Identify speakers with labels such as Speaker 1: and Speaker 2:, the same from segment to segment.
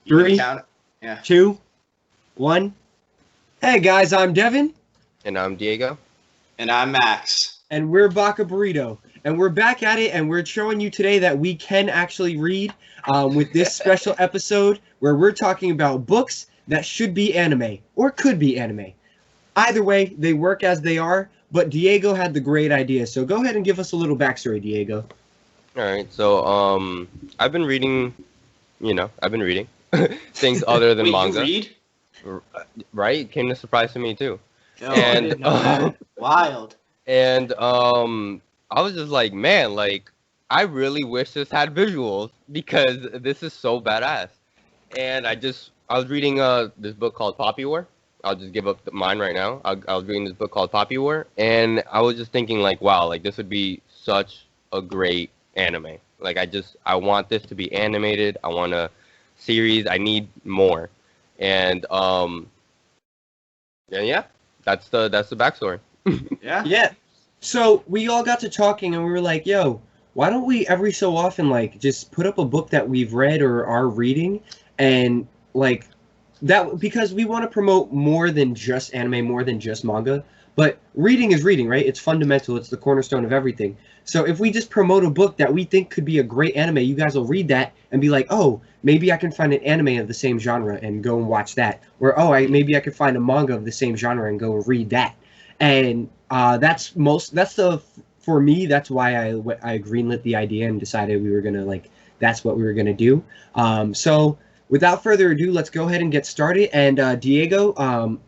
Speaker 1: Three,
Speaker 2: Yeah.
Speaker 1: 2, 1. Hey guys, I'm Devin.
Speaker 3: And I'm Diego.
Speaker 2: And I'm Max.
Speaker 1: And we're Baka Burrito. And we're back at it, and we're showing you today that we can actually read with this special episode where we're talking about books that should be anime, or could be anime. Either way, they work as they are, but Diego had the great idea. So go ahead and give us a little backstory, Diego.
Speaker 3: All right, so I've been reading things other than
Speaker 2: Wait,
Speaker 3: manga.
Speaker 2: You read?
Speaker 3: Right? Came as a surprise to me too.
Speaker 2: Oh, I didn't know that. Wild.
Speaker 3: And I was just like, man, like I really wish this had visuals because this is so badass. And I was reading this book called Poppy War. I'll just give up mine right now. I was reading this book called Poppy War, and I was just thinking like, wow, like this would be such a great anime. Like I want this to be animated. I want a series. I need more. And yeah, that's the backstory.
Speaker 2: Yeah.
Speaker 1: So we all got to talking, and we were like, yo, why don't we every so often like just put up a book that we've read or are reading, and like that, because we want to promote more than just anime, more than just manga. But reading is reading, right? It's fundamental. It's the cornerstone of everything. So if we just promote a book that we think could be a great anime, you guys will read that and be like, oh, maybe I can find an anime of the same genre and go and watch that. Or, oh, maybe I could find a manga of the same genre and go and read that. And for me, that's why I greenlit the idea and decided we were going to, that's what we were going to do. So without further ado, let's go ahead and get started. And Diego,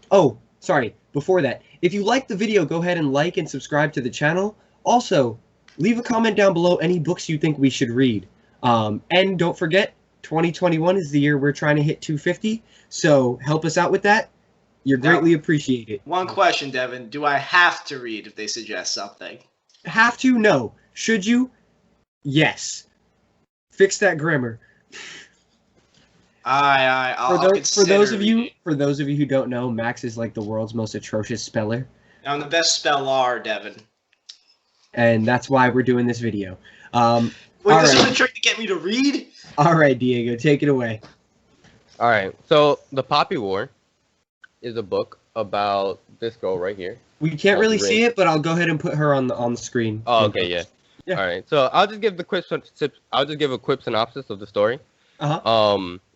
Speaker 1: before that, if you like the video, go ahead and like and subscribe to the channel. Also, leave a comment down below any books you think we should read. And don't forget, 2021 is the year we're trying to hit 250. So help us out with that. You're greatly appreciated.
Speaker 2: One question, Devin. Do I have to read if they suggest something?
Speaker 1: Have to? No. Should you? Yes. Fix that grammar.
Speaker 2: I'll
Speaker 1: For those of
Speaker 2: reading.
Speaker 1: you who don't know, Max is like the world's most atrocious speller,
Speaker 2: I'm the best speller, Devin.
Speaker 1: and that's why we're doing this video.
Speaker 2: Wait, this is a trick to get me to read?
Speaker 1: All right, Diego, take it away.
Speaker 3: All right, so the Poppy War is a book about this girl right here.
Speaker 1: We can't really see it, but I'll go ahead and put her on the screen.
Speaker 3: Oh, okay, yeah.
Speaker 1: Yeah.
Speaker 3: All right, so I'll just give a quick synopsis of the story.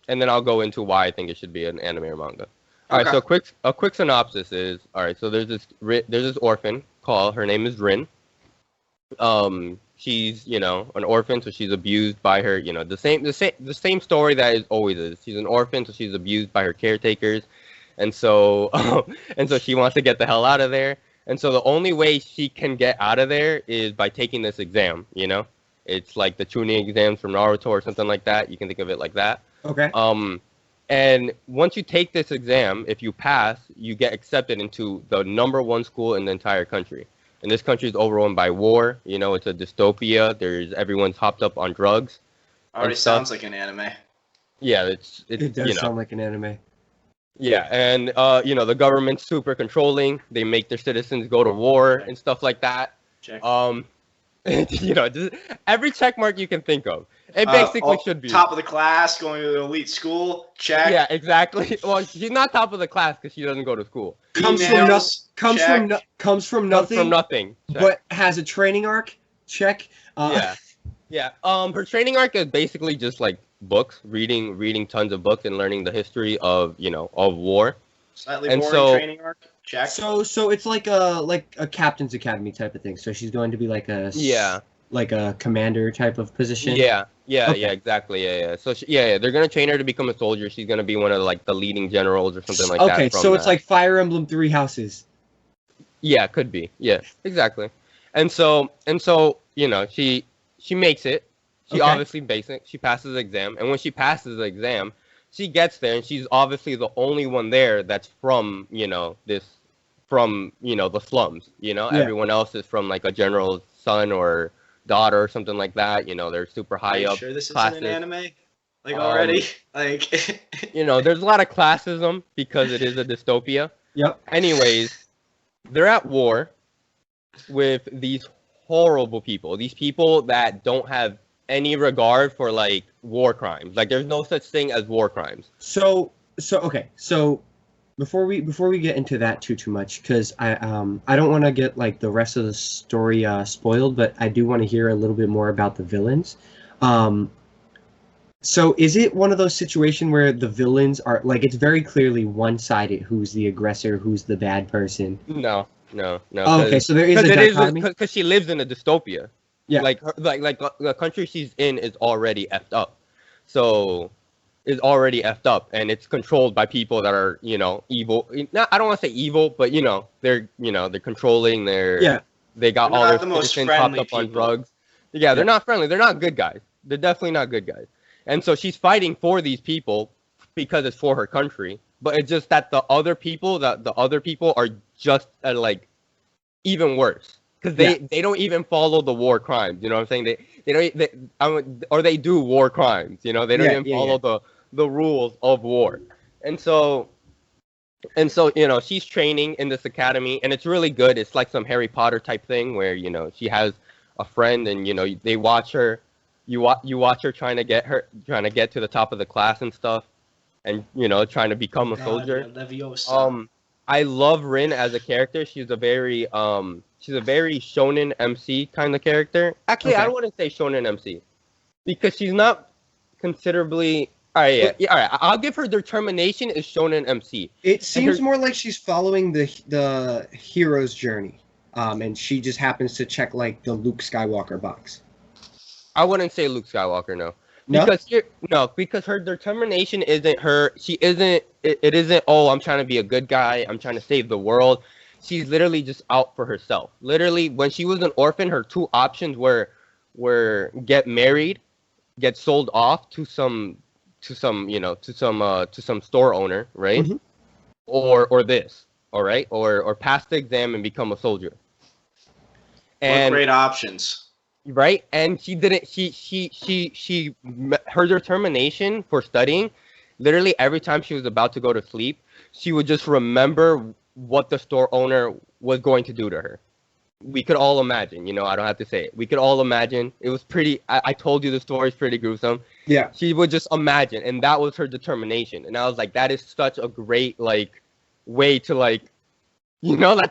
Speaker 3: And then I'll go into why I think it should be an anime or manga. All right, so a quick synopsis is, all right, so there's this orphan her name is Rin. She's, an orphan, so she's abused by her, the same story that is always is. She's an orphan, so she's abused by her caretakers. And so she wants to get the hell out of there. And so the only way she can get out of there is by taking this exam, It's like the Chunin exams from Naruto or something like that. You can think of it like that.
Speaker 1: Okay.
Speaker 3: And once you take this exam, if you pass, you get accepted into the #1 school in the entire country. And this country is overrun by war. It's a dystopia. Everyone's hopped up on drugs.
Speaker 2: Already sounds like an anime.
Speaker 3: Yeah,
Speaker 1: it does sound like an anime.
Speaker 3: Yeah, and the government's super controlling. They make their citizens go to war and stuff like that.
Speaker 2: Check.
Speaker 3: Just every check mark you can think of. It basically should be
Speaker 2: top of the class, going to an elite school. Check.
Speaker 3: Yeah, exactly. Well, she's not top of the class because she doesn't go to school.
Speaker 1: Comes from nothing.
Speaker 3: Check.
Speaker 1: But has a training arc. Check.
Speaker 3: Yeah. Her training arc is basically just like books, reading tons of books and learning the history of war.
Speaker 2: Slightly boring training arc. Check.
Speaker 1: So it's like a captain's academy type of thing. So she's going to be like a commander type of position.
Speaker 3: Yeah,
Speaker 1: Okay.
Speaker 3: yeah, exactly. Yeah. So they're gonna train her to become a soldier. She's gonna be one of the leading generals or something like that.
Speaker 1: Okay, so it's like Fire Emblem Three Houses.
Speaker 3: Yeah, could be. Yeah, exactly. And so she makes it. She obviously basic. She passes the exam, and when she passes the exam, she gets there, and she's obviously the only one there that's from the slums. Everyone else is from like a general's son or daughter or something like that. They're super high up.
Speaker 2: Sure, this
Speaker 3: classes.
Speaker 2: isn't an anime. Already,
Speaker 3: there's a lot of classism because it is a dystopia.
Speaker 1: Yep.
Speaker 3: Anyways, they're at war with these horrible people. These people that don't have any regard for war crimes. Like there's no such thing as war crimes.
Speaker 1: So okay. So before we get into that too much, because I don't want to get like the rest of the story spoiled, but I do want to hear a little bit more about the villains. So is it one of those situations where the villains are like it's very clearly one-sided? Who's the aggressor? Who's the bad person?
Speaker 3: No.
Speaker 1: Oh, okay, so there is a dichotomy.
Speaker 3: Because she lives in a dystopia.
Speaker 1: Yeah.
Speaker 3: Like the country she's in is already effed up. So is already effed up, and it's controlled by people that are evil. I don't want to say evil, but they're controlling. They got all their citizens popped up on drugs. Yeah, they're not friendly. They're not good guys. They're definitely not good guys. And so she's fighting for these people because it's for her country. But it's just that the other people are just like even worse because they don't even follow the war crimes. You know what I'm saying? They do war crimes. They don't even follow the rules of war. And so she's training in this academy, and it's really good. It's like some Harry Potter type thing where she has a friend, and they watch her. You watch her trying to get to the top of the class and stuff, and trying to become a soldier. I love Rin as a character. She's a very shonen MC kind of character. Actually, I don't want to say shonen MC because she's not considerably. All right. I'll give her determination is shonen MC.
Speaker 1: It seems more like she's following the hero's journey, and she just happens to check like the Luke Skywalker box.
Speaker 3: I wouldn't say Luke Skywalker, no. Because her determination isn't her. She isn't. It isn't. Oh, I'm trying to be a good guy. I'm trying to save the world. She's literally just out for herself. Literally, when she was an orphan, her two options were get married, get sold off to some store owner, right?
Speaker 1: Mm-hmm.
Speaker 3: Or this, all right, or pass the exam and become a soldier.
Speaker 2: And what great options.
Speaker 3: Right, and she didn't. Her determination for studying, literally every time she was about to go to sleep, she would just remember what the store owner was going to do to her. We could all imagine, I don't have to say it. We could all imagine. It was pretty. I told you the story's pretty gruesome.
Speaker 1: Yeah.
Speaker 3: She would just imagine, and that was her determination. And I was like, that is such a great way to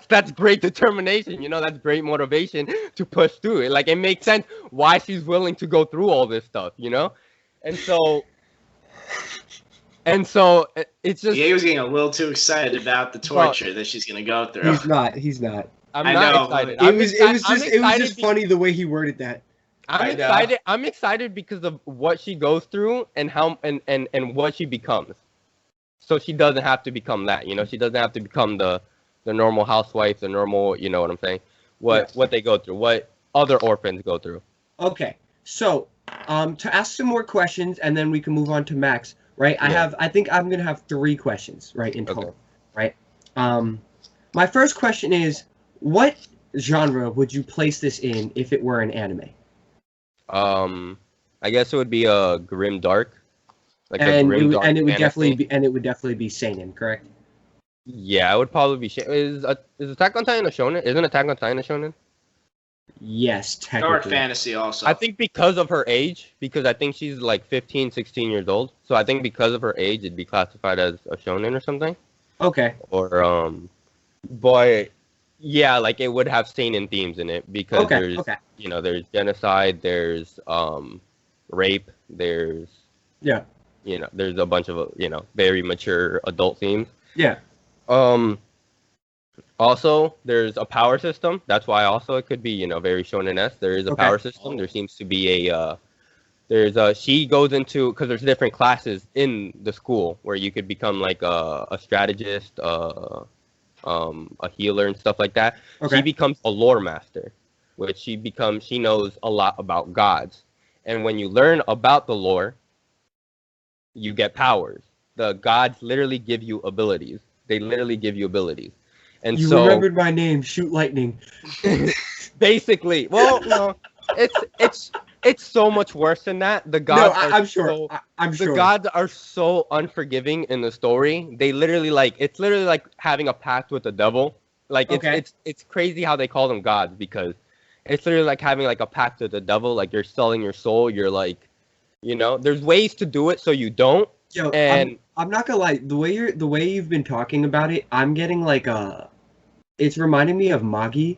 Speaker 3: that's great determination. That's great motivation to push through it. Like, it makes sense why she's willing to go through all this stuff, And so it's just.
Speaker 2: He was getting a little too excited about the torture that she's gonna go through.
Speaker 1: He's not.
Speaker 3: I'm not excited.
Speaker 1: It was just funny the way he worded that.
Speaker 3: I'm excited. I'm excited because of what she goes through and how and what she becomes. So she doesn't have to become that. She doesn't have to become the normal housewife, the normal, you know what I'm saying? What they go through, what other orphans go through.
Speaker 1: Okay, so to ask some more questions, and then we can move on to Max. Right? Yeah. I think I'm gonna have 3 questions, right, in total. Okay. Right? My first question is, what genre would you place this in if it were an anime?
Speaker 3: I guess it would be a grim dark.
Speaker 1: It would definitely be seinen, correct?
Speaker 3: Yeah, it would probably be. Is Attack on Titan a shonen? Isn't Attack on Titan a shonen?
Speaker 1: Yes, technically.
Speaker 2: Dark fantasy also.
Speaker 3: I think because of her age, because I think she's like 15, 16 years old. So I think because of her age, it'd be classified as a shonen or something.
Speaker 1: Okay.
Speaker 3: Or but yeah, like it would have seinen themes in it because there's there's genocide, there's rape, there's there's a bunch of very mature adult themes.
Speaker 1: Yeah.
Speaker 3: Also, there's a power system. That's why also it could be, very shonen-esque. There is a power system. There seems to be she goes into, because there's different classes in the school where you could become like a strategist, a healer and stuff like that. Okay. She becomes a lore master, which she knows a lot about gods. And when you learn about the lore, you get powers. The gods literally give you abilities. They literally give you abilities. And
Speaker 1: you remembered my name, shoot lightning.
Speaker 3: Basically. Well, no, it's so much worse than that. The gods
Speaker 1: I'm sure.
Speaker 3: The gods are so unforgiving in the story. They literally it's literally like having a pact with the devil. Like it's crazy how they call them gods because it's literally like having like a pact with the devil. Like you're selling your soul. You're like You know, there's ways to do it so you don't.
Speaker 1: Yo,
Speaker 3: And
Speaker 1: I'm not gonna lie. The way you've been talking about it, I'm getting like it's reminding me of Magi,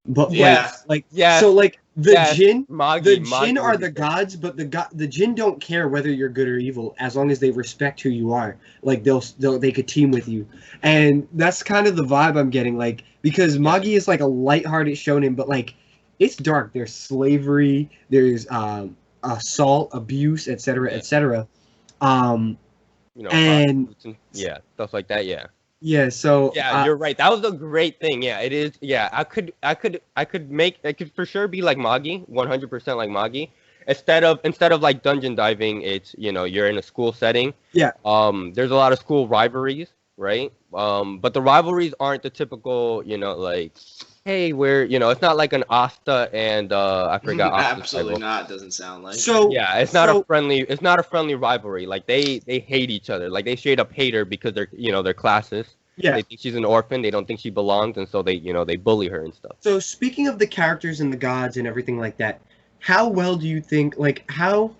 Speaker 1: but
Speaker 2: Yeah.
Speaker 3: Yes,
Speaker 1: so like the
Speaker 3: yes,
Speaker 1: Jin,
Speaker 3: Magi,
Speaker 1: the
Speaker 3: Magi
Speaker 1: Jin are
Speaker 3: would be
Speaker 1: the
Speaker 3: great.
Speaker 1: gods, but the Jin don't care whether you're good or evil as long as they respect who you are. Like they could team with you, and that's kind of the vibe I'm getting. Like because Magi is like a lighthearted shonen, but like it's dark. There's slavery. There's assault, abuse, etc., etc. Um,
Speaker 3: You know,
Speaker 1: and
Speaker 3: prostitutes and yeah, stuff like that. Yeah.
Speaker 1: yeah, so
Speaker 3: Yeah, you're right. That was a great thing. Yeah, it is. Yeah, I could for sure be like Magi, 100% like Magi. Instead of like dungeon diving, it's you're in a school setting.
Speaker 1: yeah,
Speaker 3: There's a lot of school rivalries, right? But the rivalries aren't the typical, like, hey, it's not like an Asta and I forgot Asta's
Speaker 2: Absolutely
Speaker 3: rival.
Speaker 2: not. Doesn't sound like.
Speaker 1: so
Speaker 3: Yeah, it's not a friendly rivalry. Like they hate each other. Like they straight up hate her because they're classes.
Speaker 1: yeah.
Speaker 3: They think she's an orphan. They don't think she belongs, and so they bully her and stuff.
Speaker 1: So speaking of the characters and the gods and everything like that, how well do you think, like, how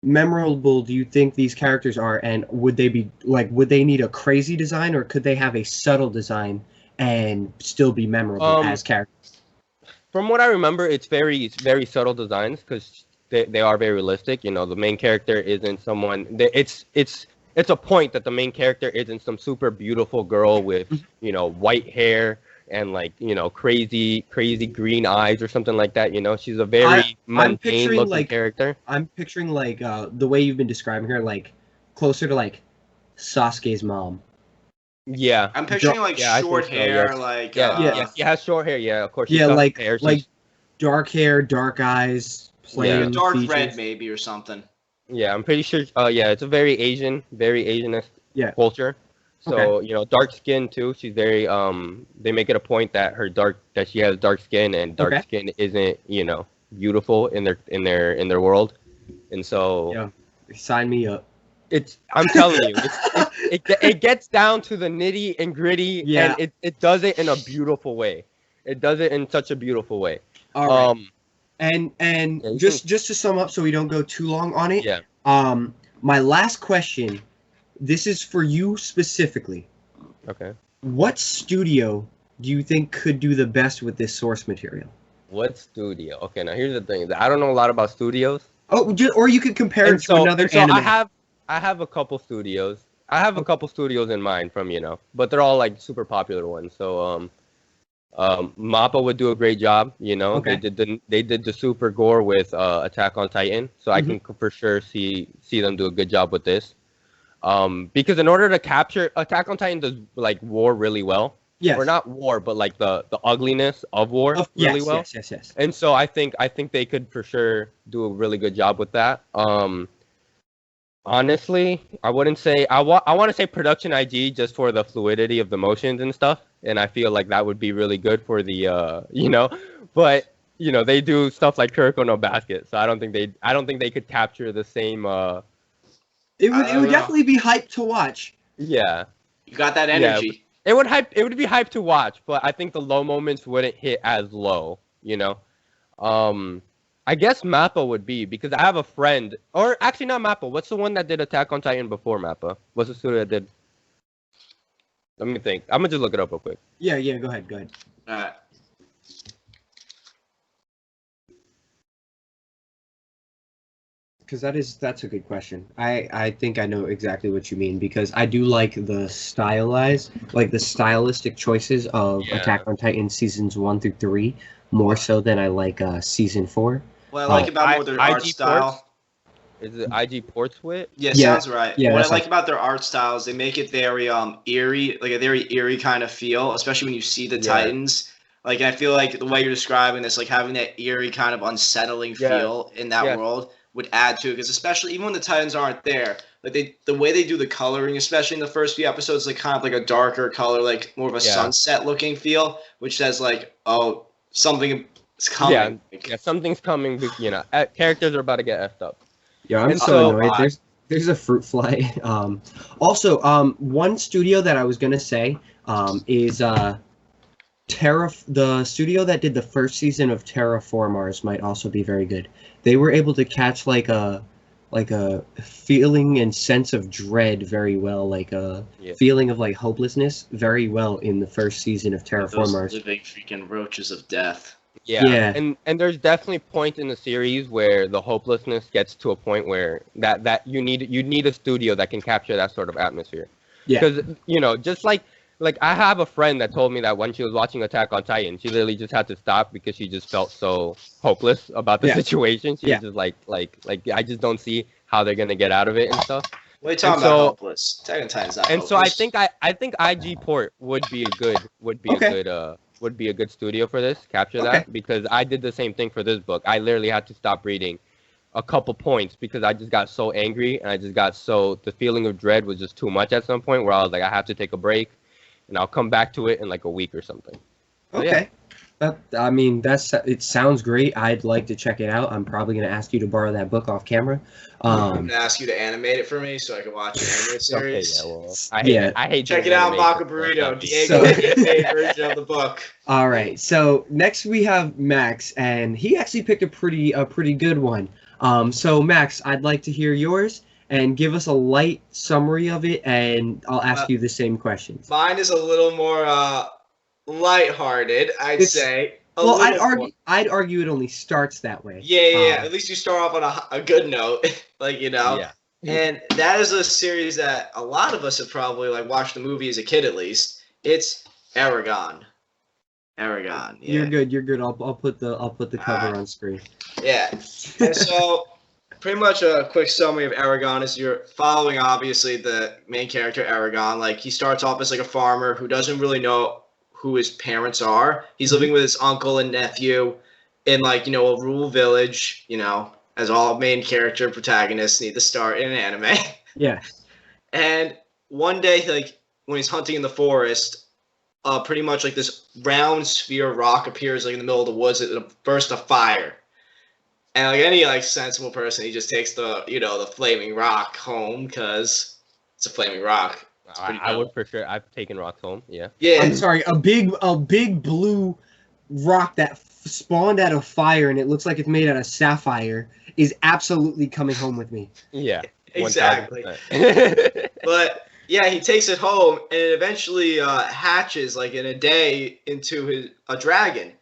Speaker 1: memorable do you think these characters are, and would they need a crazy design, or could they have a subtle design and still be memorable as characters?
Speaker 3: From what I remember, it's very subtle designs because they are very realistic. The main character isn't someone. It's a point that the main character isn't some super beautiful girl with white hair and like crazy green eyes or something like that. She's a very mundane looking character.
Speaker 1: I'm picturing like the way you've been describing her, like closer to like Sasuke's mom.
Speaker 3: Yeah,
Speaker 2: I'm picturing like short hair,
Speaker 3: yes.
Speaker 2: like
Speaker 3: yeah, she has short hair. Yeah, of course.
Speaker 1: Yeah, like
Speaker 3: hair.
Speaker 1: dark hair, dark eyes, plain
Speaker 2: dark
Speaker 1: features.
Speaker 2: red maybe or something.
Speaker 3: Yeah, I'm pretty sure. Yeah, it's a very Asianist culture. So dark skin too. She's very They make it a point that she has dark skin, and dark skin isn't beautiful in their world, and so
Speaker 1: yeah, sign me up.
Speaker 3: I'm telling you, it gets down to the nitty and gritty, and it does it in a beautiful way. It does it in such a beautiful way.
Speaker 1: All right. And just to sum up, so we don't go too long on it.
Speaker 3: Yeah.
Speaker 1: My last question. This is for you specifically.
Speaker 3: Okay.
Speaker 1: What studio do you think could do the best with this source material?
Speaker 3: What studio? Okay, now here's the thing. I don't know a lot about studios.
Speaker 1: Oh, or you could compare it to another anime.
Speaker 3: I have a couple studios. I have a couple studios in mind from but they're all like super popular ones. So Mappa would do a great job.
Speaker 1: Okay.
Speaker 3: They did the super gore with Attack on Titan, so I can for sure see them do a good job with this. Because in order to capture Attack on Titan does like war really well.
Speaker 1: Yes.
Speaker 3: Or not war, but like the ugliness of war really well.
Speaker 1: Yes.
Speaker 3: And so I think they could for sure do a really good job with that. Honestly, I wouldn't say I want to say production IG just for the fluidity of the motions and stuff, and I feel like that would be really good for the but they do stuff like Kuroko no Basket, so I don't think they could capture the same
Speaker 1: It would definitely be hype to watch.
Speaker 3: Yeah.
Speaker 2: You got that energy.
Speaker 3: Yeah, it would be hype to watch, but I think the low moments wouldn't hit as low, I guess Mappa would be, because I have a friend, or actually not Mappa. What's the one that did Attack on Titan before Mappa? What's the studio that did? Let me think. I'm gonna just look it up real quick.
Speaker 1: Yeah, go ahead.
Speaker 2: All right.
Speaker 1: Because that's a good question. I think I know exactly what you mean, because I do like the stylistic choices of Attack on Titan seasons 1 through 3 more so than I like season 4.
Speaker 2: What I like about more their art style.
Speaker 3: Is it IG Ports Wit?
Speaker 2: Yeah, sounds right.
Speaker 1: Yeah,
Speaker 2: what I like about their art styles, they make it very eerie, like a very eerie kind of feel, especially when you see the Titans. Like, I feel like the way you're describing this, like having that eerie kind of unsettling feel in that world would add to it, because especially even when the Titans aren't there, like the way they do the coloring, especially in the first few episodes, like kind of like a darker color, like more of a sunset looking feel, which says like, oh, something is coming.
Speaker 3: Yeah, something's coming. Characters are about to get effed up.
Speaker 1: Yeah, I'm so annoyed. There's a fruit fly. Also, one studio that I was gonna say is the studio that did the first season of Terraformars might also be very good. They were able to catch like a like a feeling and sense of dread very well, like a feeling of like hopelessness very well in the first season of Terraform
Speaker 2: Those
Speaker 1: Mars.
Speaker 2: living freaking roaches of death.
Speaker 3: Yeah. And there's definitely points in the series where the hopelessness gets to a point where that you need a studio that can capture that sort of atmosphere.
Speaker 1: Yeah.
Speaker 3: Because just like I have a friend that told me that when she was watching Attack on Titan, she literally just had to stop because she just felt so hopeless about the situation. She was just like I just don't see how they're gonna get out of it and stuff.
Speaker 2: What are you talking about? Hopeless. Attack on Titan's not hopeless.
Speaker 3: So I think IG Port would be a good studio for this, capture that, because I did the same thing for this book. I literally had to stop reading a couple points because I just got so angry and the feeling of dread was just too much at some point where I was like, I have to take a break and I'll come back to it in like a week or something. So,
Speaker 1: okay. It sounds great. I'd like to check it out. I'm probably going to ask you to borrow that book off camera.
Speaker 2: I'm going to ask you to animate it for me so I can watch an anime series.
Speaker 3: I hate
Speaker 2: check it out, Maka Burrito. Diego made a version of the book.
Speaker 1: All right. So next we have Max, and he actually picked a pretty good one. So Max, I'd like to hear yours and give us a light summary of it, and I'll ask you the same questions.
Speaker 2: Mine is a little more lighthearted, I'd say.
Speaker 1: I'd argue it only starts that way.
Speaker 2: Yeah. At least you start off on a good note, Yeah. And that is a series that a lot of us have probably watched the movie as a kid, at least. It's Eragon. Yeah.
Speaker 1: You're good. I'll put the cover on screen.
Speaker 2: Yeah. And so, pretty much a quick summary of Eragon is you're following obviously the main character Eragon. He starts off as a farmer who doesn't really know who his parents are. He's living with his uncle and nephew in a rural village, as all main character protagonists need to start in an anime.
Speaker 1: Yeah.
Speaker 2: And one day, when he's hunting in the forest, pretty much this round sphere rock appears in the middle of the woods in a burst of fire. And any sensible person, he just takes the flaming rock home because it's a flaming rock.
Speaker 3: I would for sure. I've taken rocks home. Yeah.
Speaker 2: Yeah.
Speaker 1: I'm sorry. A big blue rock that spawned out of fire and it looks like it's made out of sapphire is absolutely coming home with me.
Speaker 3: Yeah.
Speaker 2: Exactly. But yeah, he takes it home and it eventually hatches in a day into a dragon.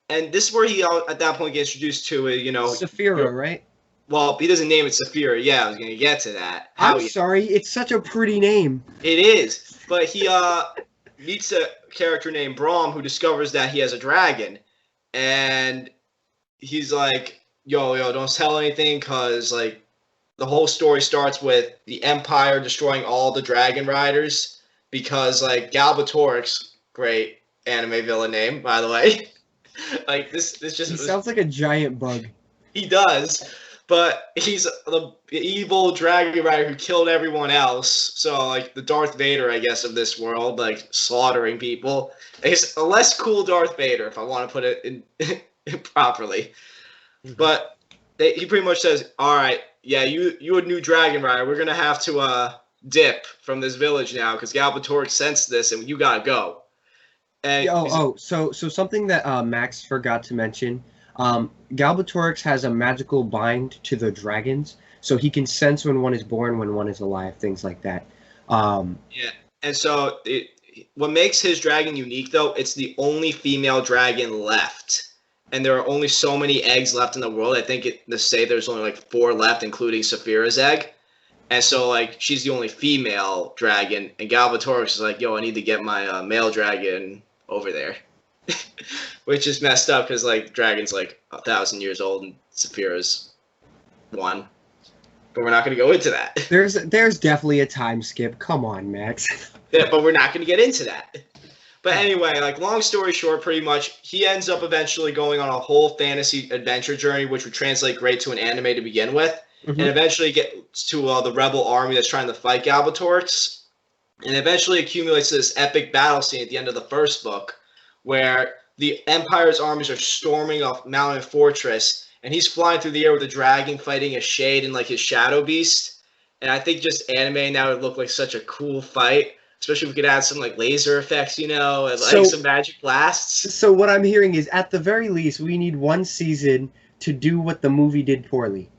Speaker 2: And this is where he at that point gets introduced to
Speaker 1: Saphira, right?
Speaker 2: Well, he doesn't name it Saphira. Yeah, I was going to get to that.
Speaker 1: I'm sorry. It's such a pretty name.
Speaker 2: It is. But he meets a character named Braum who discovers that he has a dragon. And he's like, yo, don't tell anything because, the whole story starts with the Empire destroying all the dragon riders because, Galbatorix, great anime villain name, by the way. This just... He
Speaker 1: sounds like a giant bug.
Speaker 2: He does. But he's the evil dragon rider who killed everyone else. So, the Darth Vader, I guess, of this world, slaughtering people. He's a less cool Darth Vader, if I want to put it in properly. But he pretty much says, all right, yeah, you a new dragon rider. We're going to have to dip from this village now because Galbatorix sensed this and you got to go. And
Speaker 1: so something that Max forgot to mention. Galbatorix has a magical bind to the dragons, so he can sense when one is born, when one is alive, things like that.
Speaker 2: Yeah, and so what makes his dragon unique, though, it's the only female dragon left, and there are only so many eggs left in the world. I think they say there's only 4 left, including Saphira's egg, and so she's the only female dragon, and Galbatorix is like, yo, I need to get my male dragon over there. Which is messed up because dragon's 1,000 years old and Saphira's 1. But we're not going to go into that.
Speaker 1: There's definitely a time skip. Come on, Max.
Speaker 2: Yeah, but we're not going to get into that. But anyway, long story short, pretty much he ends up eventually going on a whole fantasy adventure journey, which would translate great to an anime to begin with, and eventually gets to the rebel army that's trying to fight Galbatorix, and eventually accumulates this epic battle scene at the end of the first book, where the Empire's armies are storming a mountain fortress, and he's flying through the air with a dragon fighting a shade and his shadow beast. And I think just anime now would look like such a cool fight, especially if we could add some laser effects, and some magic blasts.
Speaker 1: So what I'm hearing is, at the very least, we need one season to do what the movie did poorly.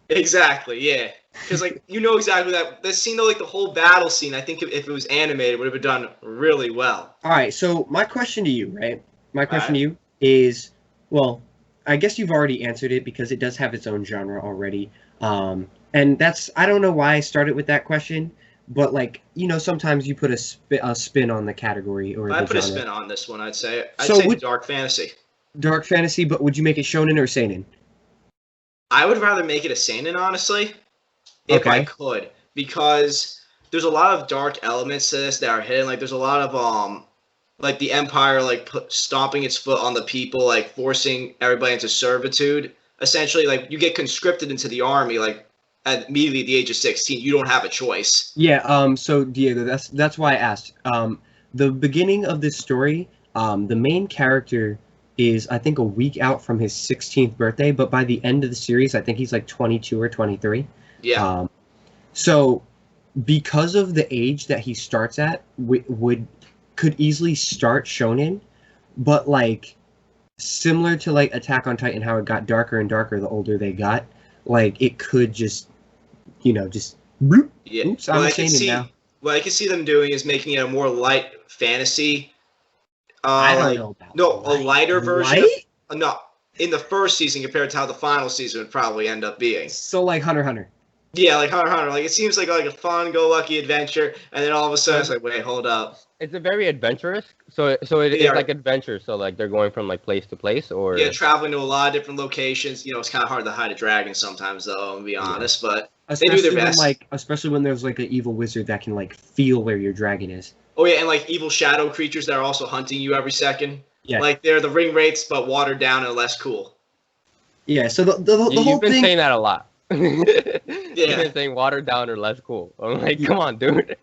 Speaker 2: Exactly, yeah. Because like you know exactly that scene though, like the whole battle scene. I think if it was animated, would have been done really well.
Speaker 1: All right, so my question to you, right? My
Speaker 2: All
Speaker 1: question
Speaker 2: right.
Speaker 1: to you is, well, I guess you've already answered it because it does have its own genre already. And that's I don't know why I started with that question, but like sometimes you put a spin on the category or
Speaker 2: If I
Speaker 1: the
Speaker 2: put a
Speaker 1: genre.
Speaker 2: spin on this one, I'd
Speaker 1: So
Speaker 2: say
Speaker 1: would
Speaker 2: dark fantasy.
Speaker 1: dark fantasy, but would you make it shonen or seinen?
Speaker 2: I would rather make it a seinen, honestly, if I
Speaker 1: Okay.
Speaker 2: could, because there's a lot of dark elements to this that are hidden. Like there's a lot of like the empire like stomping its foot on the people, like forcing everybody into servitude. Essentially, like you get conscripted into the army, like at immediately at the age of 16. You don't have a choice.
Speaker 1: Yeah. So Diego, that's why I asked. The beginning of this story, the main character is I think a week out from his 16th birthday, but by the end of the series, I think he's like 22 or 23.
Speaker 2: Yeah.
Speaker 1: So because of the age that he starts at, could easily start shonen, but like similar to like Attack on Titan, how it got darker and darker the older they got. Like it could just, just bloop.
Speaker 2: Yeah.
Speaker 1: Oops, I'm a shonen now.
Speaker 2: What I can see them doing is making it a more light fantasy.
Speaker 1: I don't
Speaker 2: Like
Speaker 1: know about
Speaker 2: no, a lighter version.
Speaker 1: light.
Speaker 2: No, in the first season compared to how the final season would probably end up being.
Speaker 1: So like Hunter x Hunter.
Speaker 2: Yeah, like Hunter x Hunter. Like it seems like a fun-go-lucky adventure, and then all of a sudden it's like, wait, hold up.
Speaker 3: It's a very adventurous. So it is
Speaker 2: Yeah.
Speaker 3: like adventure. So like they're going from like place to place, or
Speaker 2: Yeah, traveling to a lot of different locations. It's kind of hard to hide a dragon sometimes, though. To be honest, but they do their best.
Speaker 1: Especially when there's like an evil wizard that can like feel where your dragon is.
Speaker 2: Oh yeah, and like evil shadow creatures that are also hunting you every second.
Speaker 1: Yeah.
Speaker 2: Like they're the ring rates, but watered down and less cool.
Speaker 1: Yeah. So the whole
Speaker 3: you've been
Speaker 1: thing.
Speaker 3: saying that a lot.
Speaker 2: Yeah.
Speaker 3: You've been saying watered down or less cool. I'm like, come on, dude.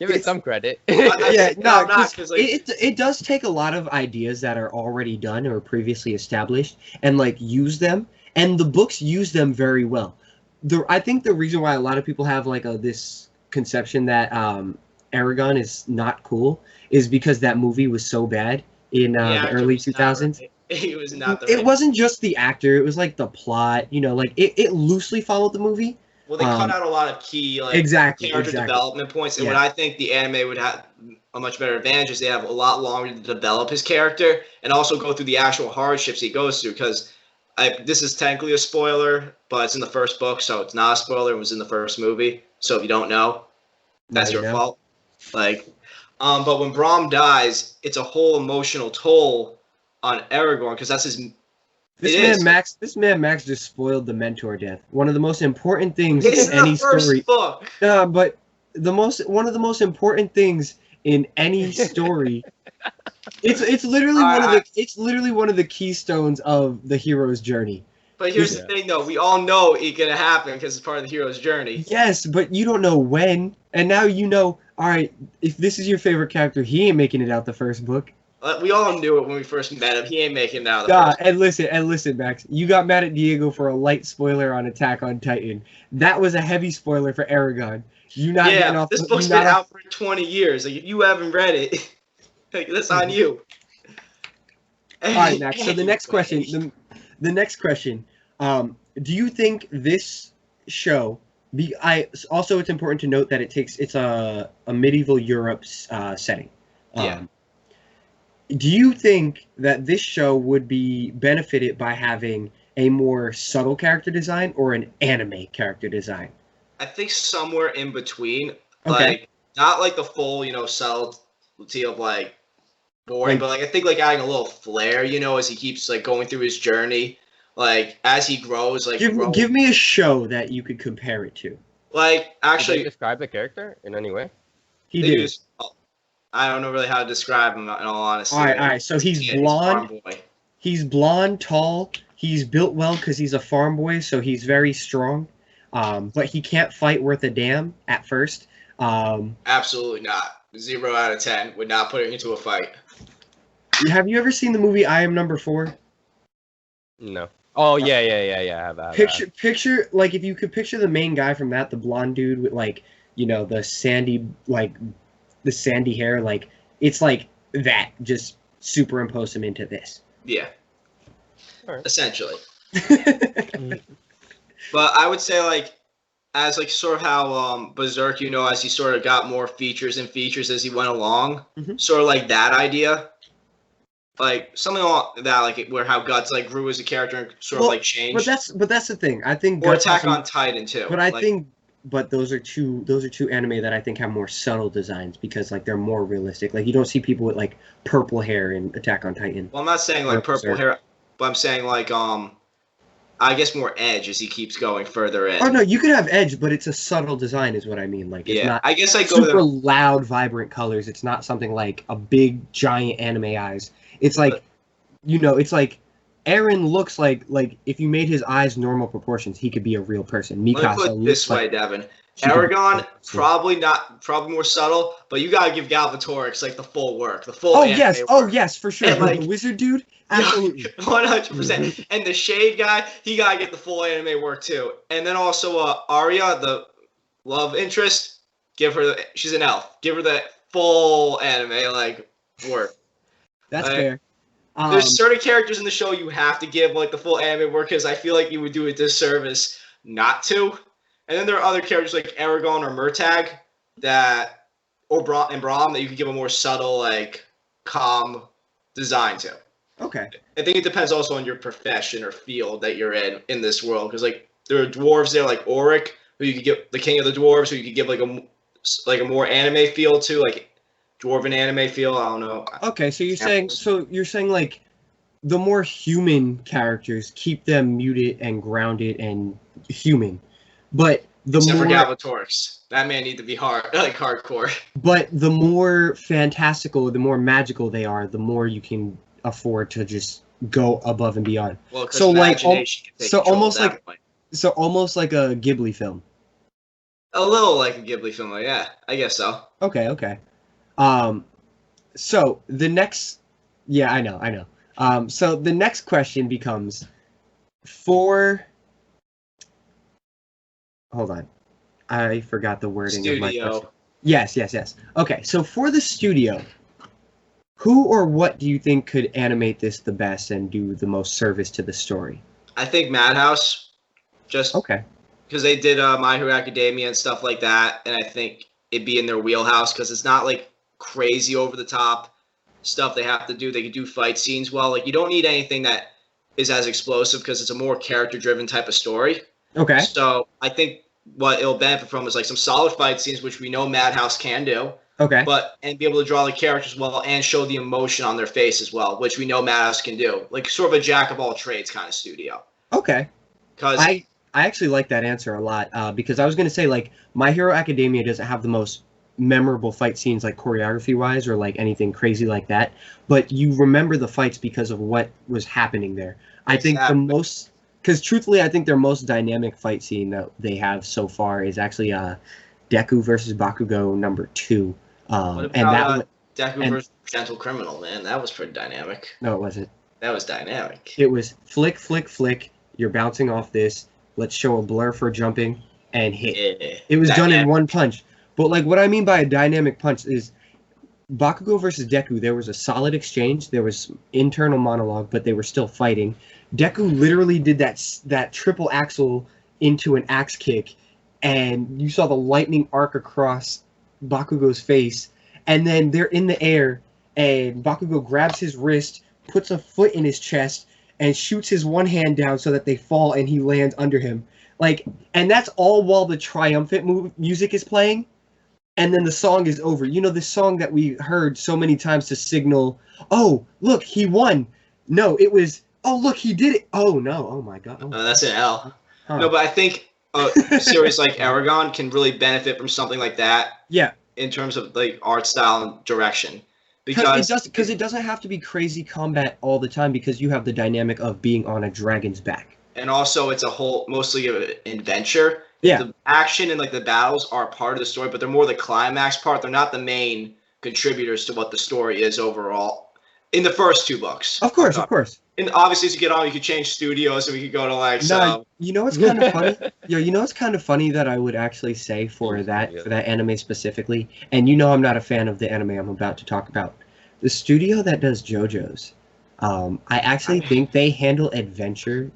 Speaker 3: Give it some credit.
Speaker 1: Yeah, no,
Speaker 2: because like
Speaker 1: it does take a lot of ideas that are already done or previously established and like use them, and the books use them very well. I think the reason why a lot of people have like this conception that Aragon is not cool is because that movie was so bad in the early 2000s.
Speaker 2: It was not the
Speaker 1: It wasn't just the actor, it was like the plot, like it loosely followed the movie.
Speaker 2: Well, they cut out a lot of key like character development points, and what I think the anime would have a much better advantage is they have a lot longer to develop his character and also go through the actual hardships he goes through. Because this is technically a spoiler, but it's in the first book, so it's not a spoiler. It was in the first movie, so if you don't know, that's your fault. Like, but when Braum dies, it's a whole emotional toll on Aragorn because that's his.
Speaker 1: This man Max just spoiled the mentor death. One of the most important things in any story.
Speaker 2: Book.
Speaker 1: But one of the most important things in any story. It's literally one of the keystones of the hero's journey.
Speaker 2: But here's the thing, though. We all know it's gonna happen because it's part of the hero's journey.
Speaker 1: Yes, but you don't know when. And now you know. All right, if this is your favorite character, he ain't making it out the first book.
Speaker 2: We all knew it when we first met him. He ain't making it out of the first.
Speaker 1: And listen, Max. You got mad at Diego for a light spoiler on Attack on Titan. That was a heavy spoiler for Aragon.
Speaker 2: This book's been out for 20 years. Like, if you haven't read it, that's on you.
Speaker 1: All right, Max. So the next question. The next question. Do you think this show? It's important to note that it's a medieval Europe setting.
Speaker 2: Yeah.
Speaker 1: Do you think that this show would be benefited by having a more subtle character design or an anime character design?
Speaker 2: I think somewhere in between.
Speaker 1: Okay.
Speaker 2: Like, not like the full, subtlety of like boring, but like I think like adding a little flair, as he keeps like going through his journey, like as he grows, like
Speaker 1: give me a show that you could compare it to.
Speaker 2: Like actually,
Speaker 3: did they describe the character in any way?
Speaker 1: He did.
Speaker 2: I don't know really how to describe him in all honesty.
Speaker 1: All right. So he's blonde. He's blonde, tall. He's built well because he's a farm boy, so he's very strong. But he can't fight worth a damn at first.
Speaker 2: Absolutely not. 0 out of 10. Would not put him into a fight.
Speaker 1: Have you ever seen the movie I Am Number 4?
Speaker 3: No. Oh yeah. I have.
Speaker 1: Picture like if you could picture the main guy from that, the blonde dude with like the sandy hair, like it's like that. Just superimpose him into this.
Speaker 2: Yeah.
Speaker 3: Right.
Speaker 2: Essentially. But I would say like as like sort of how Berserk, as he sort of got more features and features as he went along, sort of like that idea. Like something like that, like where how Guts like grew as a character and sort of like changed.
Speaker 1: But that's the thing. I think
Speaker 2: or
Speaker 1: Guts
Speaker 2: Attack on Titan too.
Speaker 1: But I think those are two anime that I think have more subtle designs because like they're more realistic. Like you don't see people with like purple hair in Attack on Titan.
Speaker 2: Well, I'm not saying like purple hair, but I'm saying like I guess more edge as he keeps going further in.
Speaker 1: Oh no, you could have edge, but it's a subtle design, is what I mean. Like it's not.
Speaker 2: I guess I go
Speaker 1: super loud, vibrant colors. It's not something like a big, giant anime eyes. It's like, it's like Eren looks like if you made his eyes normal proportions, he could be a real person. Mikasa
Speaker 2: Let me put it this way, Devin. Aragon, probably more subtle, but you gotta give Galvatorix like the full work, the full.
Speaker 1: Oh yes, for sure. And, like, the wizard dude, absolutely,
Speaker 2: 100%. And the Shade guy, he gotta get the full anime work too. And then also Arya, the love interest, she's an elf. Give her the full anime like work.
Speaker 1: That's fair.
Speaker 2: There's certain characters in the show you have to give like the full anime work because I feel like you would do a disservice not to. And then there are other characters like Aragorn or Murtagh and Braum that you can give a more subtle, like, calm design to.
Speaker 1: Okay.
Speaker 2: I think it depends also on your profession or field that you're in this world. Because, like, there are dwarves there like Auric, who you could give the king of the dwarves, who you could give, like, a more anime feel to, like, dwarven anime feel. I don't know.
Speaker 1: Okay, so you're saying, like, the more human characters, keep them muted and grounded and human. But
Speaker 2: Except for Galvatorix. That man need to be hardcore. But
Speaker 1: the more fantastical, the more magical they are, the more you can afford to just go above and beyond.
Speaker 2: Well, so like
Speaker 1: almost like a Ghibli film.
Speaker 2: A little like a Ghibli film, yeah. I guess so.
Speaker 1: Okay. So the next I know. So the next question becomes hold on. I forgot the wording of my question. Yes. Okay, so for the studio, who or what do you think could animate this the best and do the most service to the story?
Speaker 2: I think Madhouse.
Speaker 1: Okay.
Speaker 2: Because they did My Hero Academia and stuff like that, and I think it'd be in their wheelhouse because it's not like crazy over the top stuff they have to do. They could do fight scenes well. Like you don't need anything that is as explosive because it's a more character-driven type of story.
Speaker 1: Okay.
Speaker 2: So I think what it'll benefit from is like some solid fight scenes, which we know Madhouse can do.
Speaker 1: Okay.
Speaker 2: And be able to draw the characters well and show the emotion on their face as well, which we know Madhouse can do. Like sort of a jack of all trades kind of studio.
Speaker 1: Okay. Because I actually like that answer a lot because I was going to say like My Hero Academia doesn't have the most memorable fight scenes like choreography wise or like anything crazy like that, but you remember the fights because of what was happening there. I think the most. Because truthfully, I think their most dynamic fight scene that they have so far is actually Deku versus Bakugo #2.
Speaker 2: Deku versus Gentle Criminal, man? That was pretty dynamic.
Speaker 1: No, it wasn't.
Speaker 2: That was dynamic.
Speaker 1: It was flick, flick, flick. You're bouncing off this. Let's show a blur for jumping and hit.
Speaker 2: Yeah,
Speaker 1: it was done in one punch. But like what I mean by a dynamic punch is Bakugo versus Deku, there was a solid exchange. There was internal monologue, but they were still fighting. Deku literally did that triple axel into an axe kick, and you saw the lightning arc across Bakugo's face. And then they're in the air, and Bakugo grabs his wrist, puts a foot in his chest, and shoots his one hand down so that they fall, and he lands under him. And that's all while the triumphant music is playing. And then the song is over. You know, this song that we heard so many times to signal, oh, look, he won. No, it was, oh, look, he did it. Oh, no. Oh, my God. Oh,
Speaker 2: that's an L. Huh. No, but I think a series like Aragon can really benefit from something like that.
Speaker 1: Yeah.
Speaker 2: In terms of, like, art style and direction. Because
Speaker 1: it doesn't have to be crazy combat all the time because you have the dynamic of being on a dragon's back.
Speaker 2: And also, it's mostly an adventure.
Speaker 1: Yeah.
Speaker 2: The action and like the battles are part of the story, but they're more the climax part. They're not the main contributors to what the story is overall. In the first 2 books.
Speaker 1: Of course.
Speaker 2: And obviously, as you get on, you could change studios, and we could go to like.
Speaker 1: No, you know what's kind of funny? You know what's kind of funny that I would actually say for that anime specifically, and you know I'm not a fan of the anime I'm about to talk about. The studio that does JoJo's, I actually think they handle adventure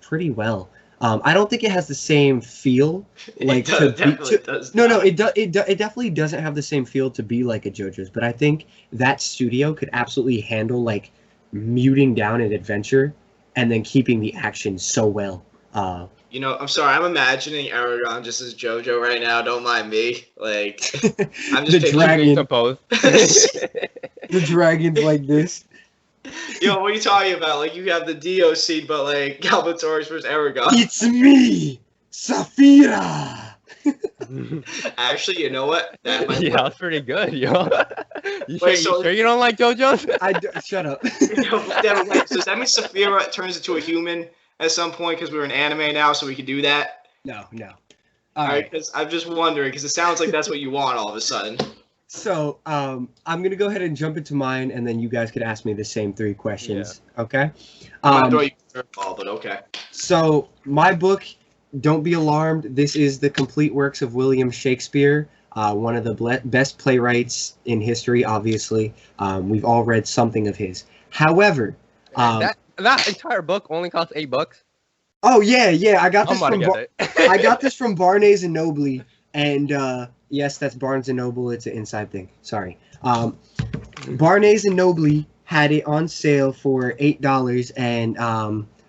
Speaker 1: pretty well. I don't think it has the same feel. Like
Speaker 2: It definitely does.
Speaker 1: No,
Speaker 2: not.
Speaker 1: it definitely doesn't have the same feel to be like a JoJo's. But I think that studio could absolutely handle like muting down an adventure and then keeping the action so well.
Speaker 2: I'm sorry. I'm imagining Aragon just as JoJo right now. Don't mind me. Like, I'm just
Speaker 1: The
Speaker 2: picturing.
Speaker 1: dragon.
Speaker 3: Suppose.
Speaker 1: The dragon's like this.
Speaker 2: Yo, what are you talking about? Like, you have the DOC, but like Galbatorix versus Aragon.
Speaker 1: It's me, Saphira.
Speaker 2: Actually, you know what? That might
Speaker 3: Yeah, that's pretty good, yo. You
Speaker 2: Wait,
Speaker 3: sure you don't like JoJo's?
Speaker 1: Shut up.
Speaker 2: So does that mean Saphira turns into a human at some point because we're in anime now, so we can do that?
Speaker 1: No.
Speaker 2: All right, because I'm just wondering because it sounds like that's what you want all of a sudden.
Speaker 1: So, I'm gonna go ahead and jump into mine, and then you guys could ask me the same 3 questions. Yeah. Okay.
Speaker 2: I'm throw you a curveball, but okay.
Speaker 1: So, my book, don't be alarmed. This is the complete works of William Shakespeare, one of the best playwrights in history. Obviously, we've all read something of his. However,
Speaker 3: that entire book only costs $8.
Speaker 1: Oh yeah. I got this
Speaker 3: I
Speaker 1: got this from Barnes and Noble, and yes, that's Barnes and Noble. It's an inside thing. Sorry. Barnes and Noble had it on sale for $8, and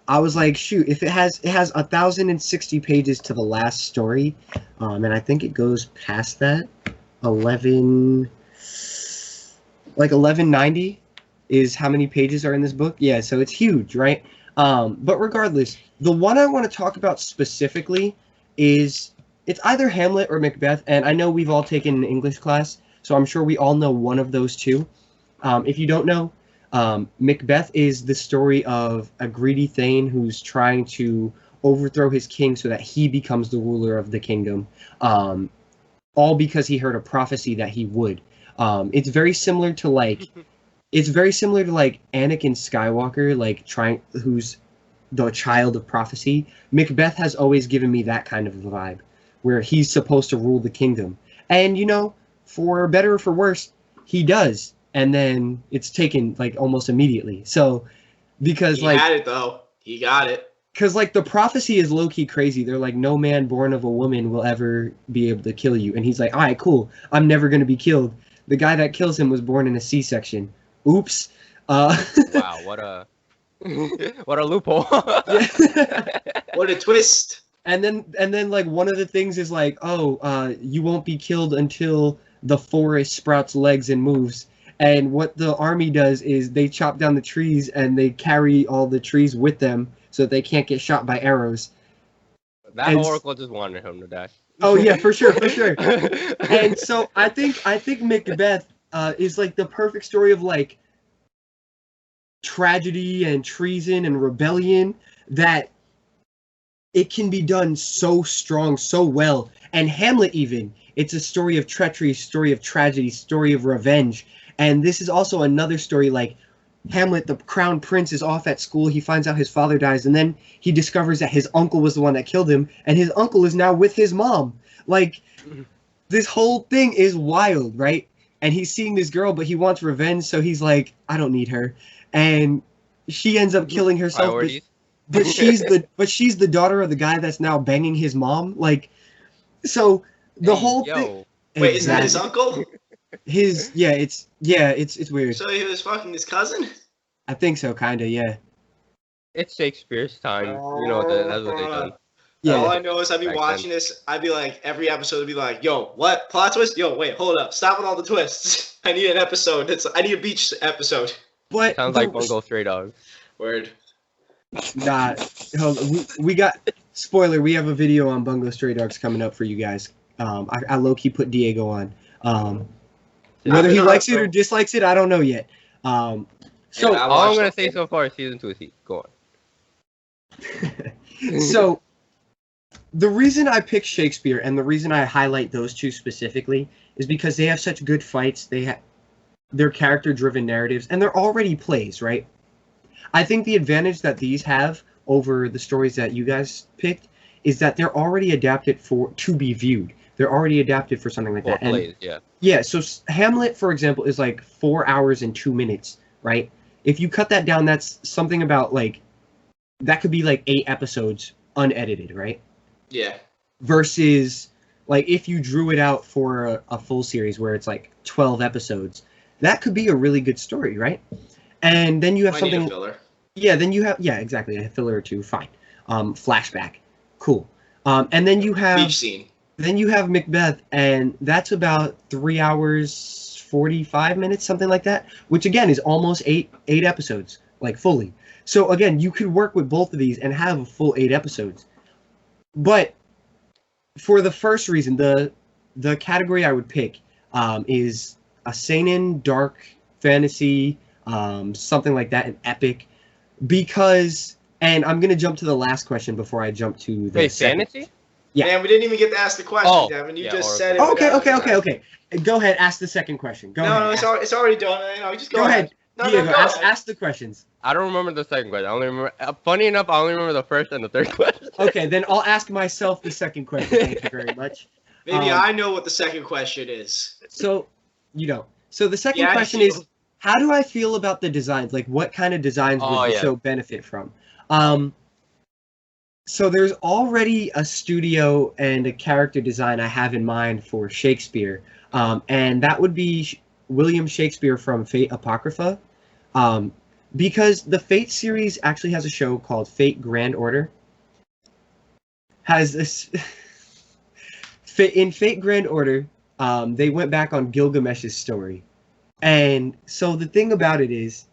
Speaker 1: I was like, shoot, if it has 1,060 pages to the last story, and I think it goes past that, 1190 is how many pages are in this book. Yeah, so it's huge, right? But regardless, the one I want to talk about specifically is it's either Hamlet or Macbeth, and I know we've all taken an English class, so I'm sure we all know one of those two. If you don't know, Macbeth is the story of a greedy thane who's trying to overthrow his king so that he becomes the ruler of the kingdom, all because he heard a prophecy that he would. It's very similar to like Anakin Skywalker, who's the child of prophecy. Macbeth has always given me that kind of a vibe, where he's supposed to rule the kingdom. And, for better or for worse, he does. And then it's taken, almost immediately. So, because,
Speaker 2: He had it, though. He got it.
Speaker 1: Because, the prophecy is low-key crazy. They're like, no man born of a woman will ever be able to kill you. And he's like, all right, cool. I'm never going to be killed. The guy that kills him was born in a C-section. Oops.
Speaker 3: Wow, what a loophole.
Speaker 2: What a twist.
Speaker 1: And then one of the things is you won't be killed until the forest sprouts legs and moves. And what the army does is they chop down the trees and they carry all the trees with them so that they can't get shot by arrows.
Speaker 3: That oracle just wanted him to die.
Speaker 1: Oh yeah, for sure. And so I think Macbeth is the perfect story of tragedy and treason and rebellion, that it can be done so strong, so well. And Hamlet, even, it's a story of treachery, story of tragedy, story of revenge. And this is also another story, Hamlet, the crown prince, is off at school. He finds out his father dies, and then he discovers that his uncle was the one that killed him, and his uncle is now with his mom. This whole thing is wild, right? And he's seeing this girl, but he wants revenge, so he's like, I don't need her. And she ends up killing herself, but she's the daughter of the guy that's now banging his mom. So the whole thing.
Speaker 2: Wait, is that his uncle?
Speaker 1: It's weird.
Speaker 2: So he was fucking his cousin?
Speaker 1: I think so, kinda, yeah.
Speaker 3: It's Shakespeare's time. That's what they done.
Speaker 1: Yeah.
Speaker 2: All I know is I'd be watching this. I'd be like, every episode would be like, yo, what? Plot twist? Yo, wait, hold up. Stop with all the twists. I need an episode. I need a beach episode.
Speaker 1: But
Speaker 3: sounds like Bungo Stray Dogs.
Speaker 2: Word.
Speaker 1: Nah, hold on. We got spoiler. We have a video on Bungo Stray Dogs coming up for you guys. I low key put Diego on. Whether he likes it or dislikes it, I don't know yet.
Speaker 3: All I'm gonna say so far is season 2 is go on.
Speaker 1: So the reason I picked Shakespeare and the reason I highlight those two specifically is because they have such good fights. They're character-driven narratives, and they're already plays, right? I think the advantage that these have over the stories that you guys picked is that they're already adapted to be viewed. They're already adapted for something like that.
Speaker 3: Plays, yeah.
Speaker 1: Yeah, so Hamlet, for example, is 4 hours and 2 minutes, right? If you cut that down, that's something about that could be 8 episodes unedited, right?
Speaker 2: Yeah.
Speaker 1: Versus like if you drew it out for a full series where it's like 12 episodes, that could be a really good story, right? And then you have
Speaker 2: Might
Speaker 1: something.
Speaker 2: need a filler.
Speaker 1: Yeah, then you have exactly, a filler or two, fine. Flashback, cool. And then you have
Speaker 2: Beach scene.
Speaker 1: Then you have Macbeth, and that's about 3 hours 45 minutes, something like that, which again is almost eight episodes, like fully. So again, you could work with both of these and have a full 8 episodes. But for the first reason, the category I would pick is a seinen, dark fantasy, something like that, an epic, because, and I'm gonna jump to the last question before I jump to the
Speaker 3: fantasy.
Speaker 1: Yeah.
Speaker 2: Man, we didn't even get to ask the question, Devin. You just said it.
Speaker 1: Okay. Go ahead, ask the second question. Go ahead.
Speaker 2: No, it's already done. Just go ahead. No,
Speaker 1: Diego,
Speaker 2: go
Speaker 1: ask the questions.
Speaker 3: I don't remember the second question. I only remember. Funny enough, I only remember the first and the third question.
Speaker 1: Okay, then I'll ask myself the second question. Thank you very much.
Speaker 2: Maybe I know what the second question is.
Speaker 1: So, you don't. So the second question is, how do I feel about the designs? Like, what kind of designs would the show benefit from? So there's already a studio and a character design I have in mind for Shakespeare, and that would be William Shakespeare from Fate Apocrypha, because the Fate series actually has a show called Fate Grand Order. Has this in Fate Grand Order, they went back on Gilgamesh's story, and so the thing about it is,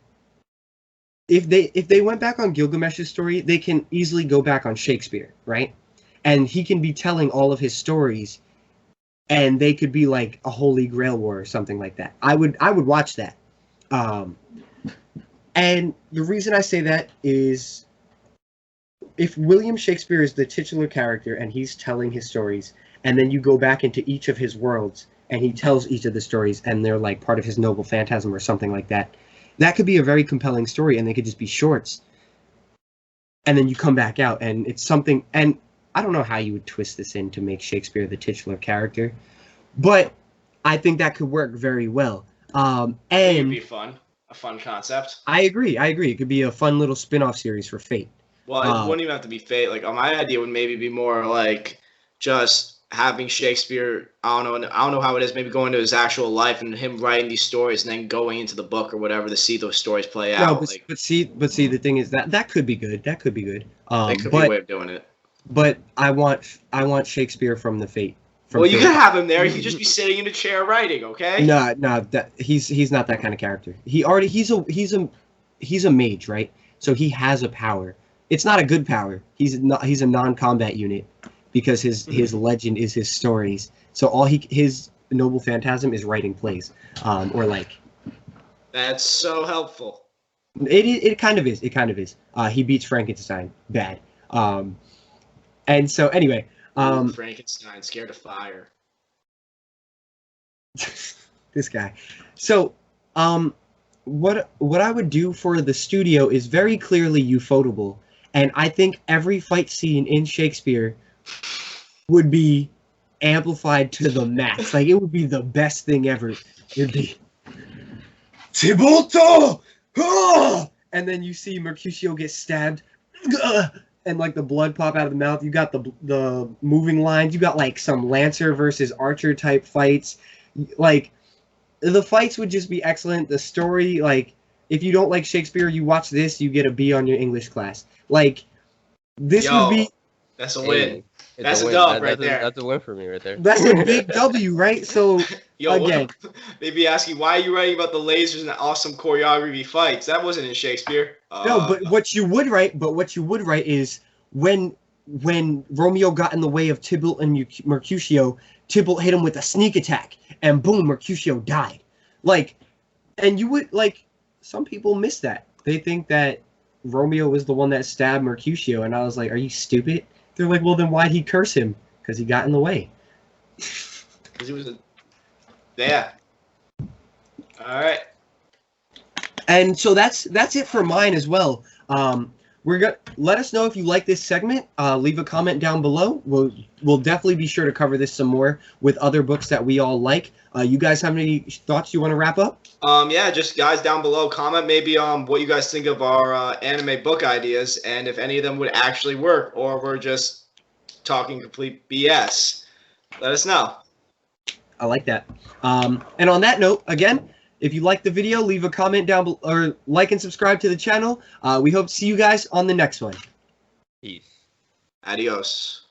Speaker 1: if they went back on Gilgamesh's story, they can easily go back on Shakespeare, right? And he can be telling all of his stories, and they could be like a Holy Grail war or something like that. I would watch that. And the reason I say that is, if William Shakespeare is the titular character and he's telling his stories, and then you go back into each of his worlds and he tells each of the stories, and they're like part of his noble phantasm or something like that, that could be a very compelling story, and they could just be shorts. And then you come back out, and it's something, and I don't know how you would twist this in to make Shakespeare the titular character, but I think that could work very well. And
Speaker 2: it would be fun. A fun concept.
Speaker 1: I agree. It could be a fun little spin-off series for Fate.
Speaker 2: Well, it wouldn't even have to be Fate. Like, my idea would maybe be more like just having Shakespeare, I don't know how it is, maybe going to his actual life and him writing these stories and then going into the book or whatever to see those stories play out.
Speaker 1: But see, the thing is that could be good. That could be good.
Speaker 2: That could be a way of doing it.
Speaker 1: But I want Shakespeare from the Fate.
Speaker 2: Well, you could have him there. He could just be sitting in a chair writing, okay?
Speaker 1: No, he's not that kind of character. He's a mage, right? So he has a power. It's not a good power. He's a non-combat unit, because his legend is his stories. So his noble phantasm is writing plays, or like.
Speaker 2: That's so helpful.
Speaker 1: It kind of is. It kind of is. He beats Frankenstein bad. And so anyway.
Speaker 2: Frankenstein scared of fire.
Speaker 1: This guy. So, what I would do for the studio is very clearly ufotable, and I think every fight scene in Shakespeare would be amplified to the max. Like, it would be the best thing ever. It'd be Tibolto, and then you see Mercutio get stabbed. And like the blood pop out of the mouth. You got the moving lines. You got like some Lancer versus Archer type fights. Like, the fights would just be excellent. The story, like, if you don't like Shakespeare, you watch this, you get a B on your English class. Like, this would be.
Speaker 2: That's a win. That's a dub right there.
Speaker 3: That's a win for me right there.
Speaker 1: That's a big W, right? So again,
Speaker 2: they'd be asking, why are you writing about the lasers and the awesome choreography fights? That wasn't in Shakespeare.
Speaker 1: No, but what you would write is when Romeo got in the way of Tybalt and Mercutio, Tybalt hit him with a sneak attack, and boom, Mercutio died. Like, and you would, like, some people miss that. They think that Romeo was the one that stabbed Mercutio, and I was like, are you stupid? They're like, well, then why'd he curse him? Because he got in the way.
Speaker 2: Because he was a... Yeah. All right.
Speaker 1: And so that's it for mine as well. let us know if you like this segment. Leave a comment down below. We'll definitely be sure to cover this some more with other books that we all like. You guys have any thoughts you want to wrap up?
Speaker 2: Yeah, just guys down below, comment maybe what you guys think of our anime book ideas, and if any of them would actually work, or we're just talking complete BS. Let us know.
Speaker 1: I like that. And on that note, again, if you like the video, leave a comment down below, or like and subscribe to the channel. We hope to see you guys on the next one.
Speaker 3: Peace.
Speaker 2: Adios.